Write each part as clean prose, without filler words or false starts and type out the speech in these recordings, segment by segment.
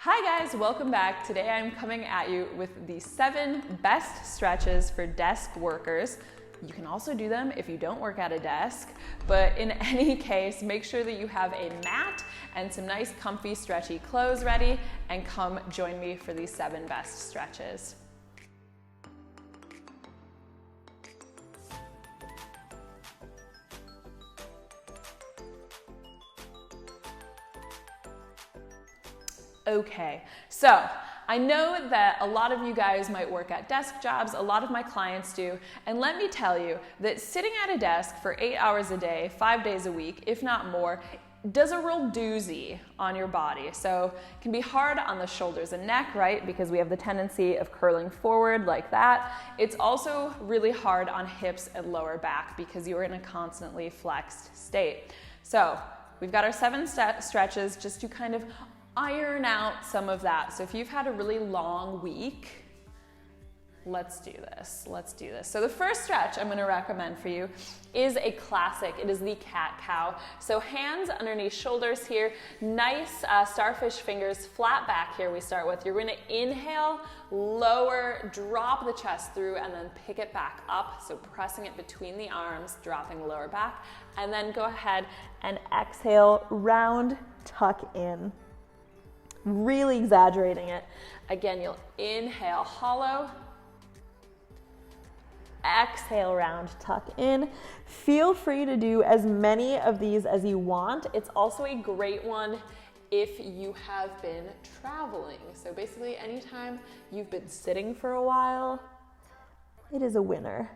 Hi guys, welcome back. Today I'm coming at you with the 7 best stretches for desk workers. You can also do them if you don't work at a desk, but in any case, make sure that you have a mat and some nice comfy stretchy clothes ready and come join me for these 7 best stretches. Okay, so I know that a lot of you guys might work at desk jobs, a lot of my clients do, and let me tell you that sitting at a desk for 8 hours a day, 5 days a week, if not more, does a real doozy on your body. So it can be hard on the shoulders and neck, right? Because we have the tendency of curling forward like that. It's also really hard on hips and lower back because you're in a constantly flexed state. So we've got our 7 stretches just to kind of iron out some of that. So if you've had a really long week, let's do this. So the first stretch I'm going to recommend for you is a classic. It is the cat-cow. So hands underneath shoulders here, nice starfish fingers, flat back here we start with. You're going to inhale, lower, drop the chest through, and then pick it back up. So pressing it between the arms, dropping the lower back, and then go ahead and exhale, round, tuck in. Really exaggerating it. Again, you'll inhale, hollow. Exhale, round, tuck in. Feel free to do as many of these as you want. It's also a great one if you have been traveling. So basically, anytime you've been sitting for a while, it is a winner.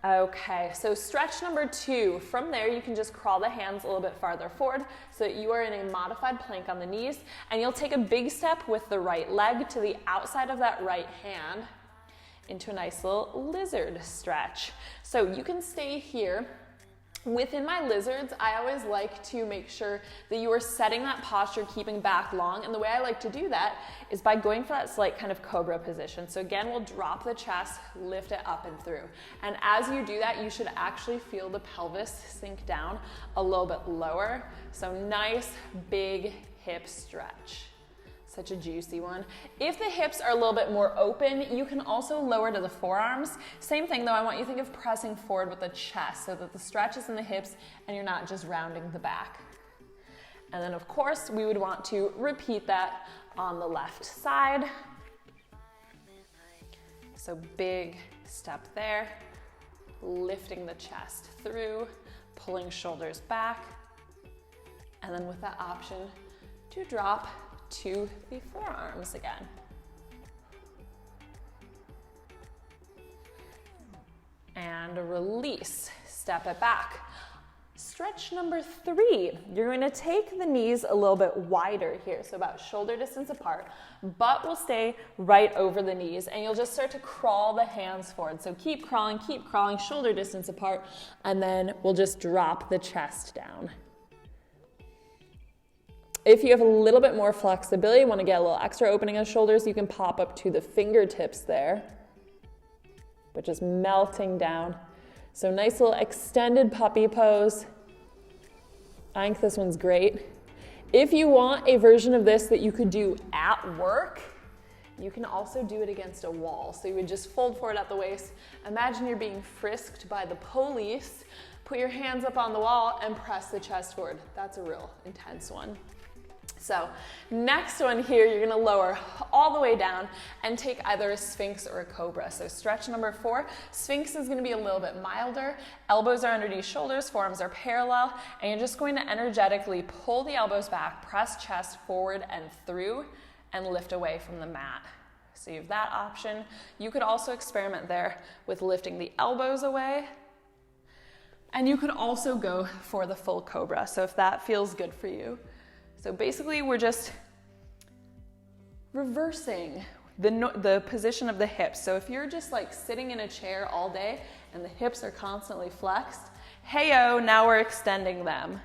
Okay, so stretch number 2. From there, you can just crawl the hands a little bit farther forward so that you are in a modified plank on the knees, and you'll take a big step with the right leg to the outside of that right hand into a nice little lizard stretch. So you can stay here. Within my lizards, I always like to make sure that you are setting that posture, keeping back long. And the way I like to do that is by going for that slight kind of cobra position. So again, we'll drop the chest, lift it up and through. And as you do that, you should actually feel the pelvis sink down a little bit lower. So nice, big hip stretch. Such a juicy one. If the hips are a little bit more open, you can also lower to the forearms. Same thing though, I want you to think of pressing forward with the chest so that the stretch is in the hips and you're not just rounding the back. And then of course, we would want to repeat that on the left side. So big step there, lifting the chest through, pulling shoulders back, and then with that option to drop to the forearms again. And release, step it back. Stretch number 3, you're going to take the knees a little bit wider here, so about shoulder distance apart, butt will stay right over the knees, and you'll just start to crawl the hands forward. So keep crawling, shoulder distance apart, and then we'll just drop the chest down. If you have a little bit more flexibility, want to get a little extra opening of shoulders, you can pop up to the fingertips there, but just melting down. So nice little extended puppy pose. I think this one's great. If you want a version of this that you could do at work, you can also do it against a wall. So you would just fold forward at the waist. Imagine you're being frisked by the police. Put your hands up on the wall and press the chest forward. That's a real intense one. So next one here, you're gonna lower all the way down and take either a Sphinx or a Cobra. So stretch number 4, Sphinx is gonna be a little bit milder. Elbows are underneath shoulders, forearms are parallel, and you're just going to energetically pull the elbows back, press chest forward and through, and lift away from the mat. So you have that option. You could also experiment there with lifting the elbows away, and you could also go for the full Cobra, so if that feels good for you. So basically, we're just reversing the position of the hips. So if you're just like sitting in a chair all day and the hips are constantly flexed, hey-o, now we're extending them.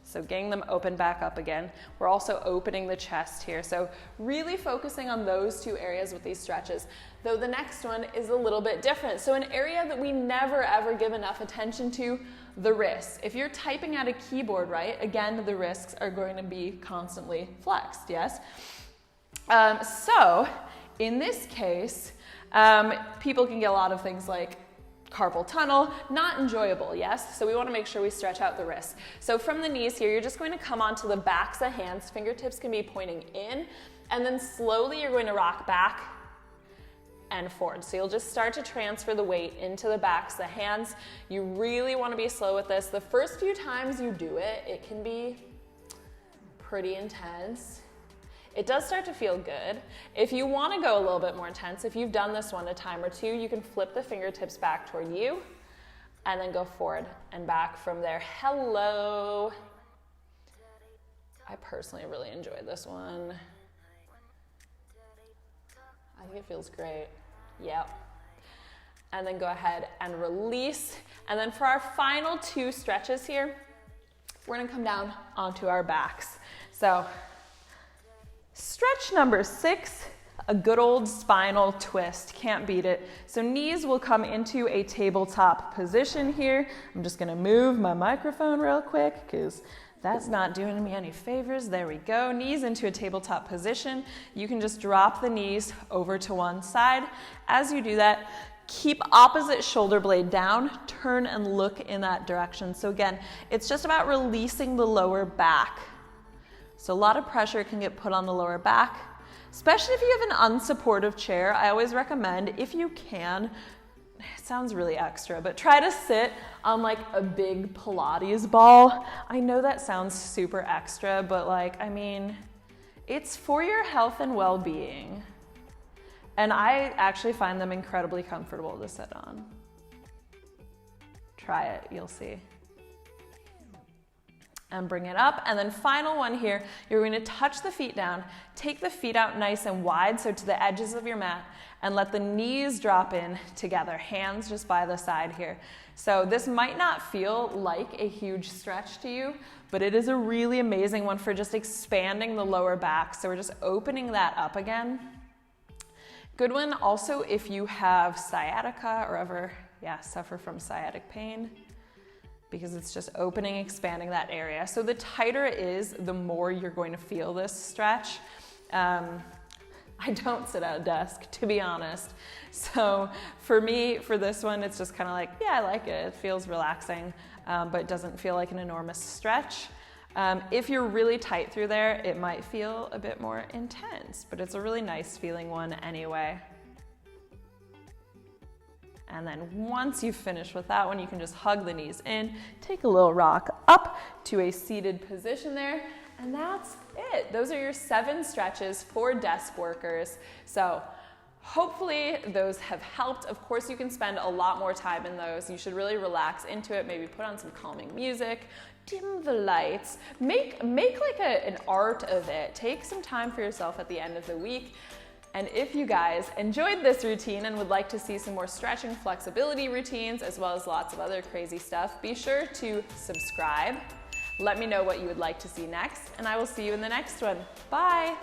So getting them open back up again. We're also opening the chest here. So really focusing on those two areas with these stretches. Though the next one is a little bit different. So an area that we never ever give enough attention to, the wrists. If you're typing at a keyboard, right, again, the wrists are going to be constantly flexed, yes? So in this case, people can get a lot of things like carpal tunnel, not enjoyable, yes? So we want to make sure we stretch out the wrists. So from the knees here, you're just going to come onto the backs of hands. Fingertips can be pointing in, and then slowly you're going to rock back and forward. So you'll just start to transfer the weight into the backs of the hands. You really want to be slow with this. The first few times you do it, it can be pretty intense. It does start to feel good. If you want to go a little bit more intense, if you've done this one a time or two, you can flip the fingertips back toward you and then go forward and back from there. Hello. I personally really enjoyed this one. I think it feels great. Yep. And then go ahead and release. And then for our final two stretches here, we're going to come down onto our backs. So stretch number 6, a good old spinal twist. Can't beat it. So knees will come into a tabletop position here. I'm just going to move my microphone real quick because that's not doing me any favors. There we go. Knees into a tabletop position. You can just drop the knees over to one side. As you do that, keep opposite shoulder blade down, turn and look in that direction. So again, it's just about releasing the lower back. So a lot of pressure can get put on the lower back, especially if you have an unsupportive chair. I always recommend, if you can, it sounds really extra, but try to sit on like a big Pilates ball. I know that sounds super extra, but like, I mean, it's for your health and well-being. And I actually find them incredibly comfortable to sit on. Try it, you'll see. And bring it up. And then final one here, you're going to touch the feet down, take the feet out nice and wide, so to the edges of your mat, and let the knees drop in together, hands just by the side here. So this might not feel like a huge stretch to you, but it is a really amazing one for just expanding the lower back. So we're just opening that up again. Good one also if you have sciatica or ever, suffer from sciatic pain, because it's just opening, expanding that area. So the tighter it is, the more you're going to feel this stretch. I don't sit at a desk, to be honest. So for me, for this one, it's just kind of like, I like it. It feels relaxing, but it doesn't feel like an enormous stretch. If you're really tight through there, it might feel a bit more intense, but it's a really nice feeling one anyway. And then once you finish with that one, you can just hug the knees in, take a little rock up to a seated position there, and that's it. Those are your 7 stretches for desk workers. So hopefully those have helped. Of course, you can spend a lot more time in those. You should really relax into it, maybe put on some calming music, dim the lights, make like an art of it. Take some time for yourself at the end of the week. And if you guys enjoyed this routine and would like to see some more stretching flexibility routines, as well as lots of other crazy stuff, be sure to subscribe. Let me know what you would like to see next, and I will see you in the next one. Bye.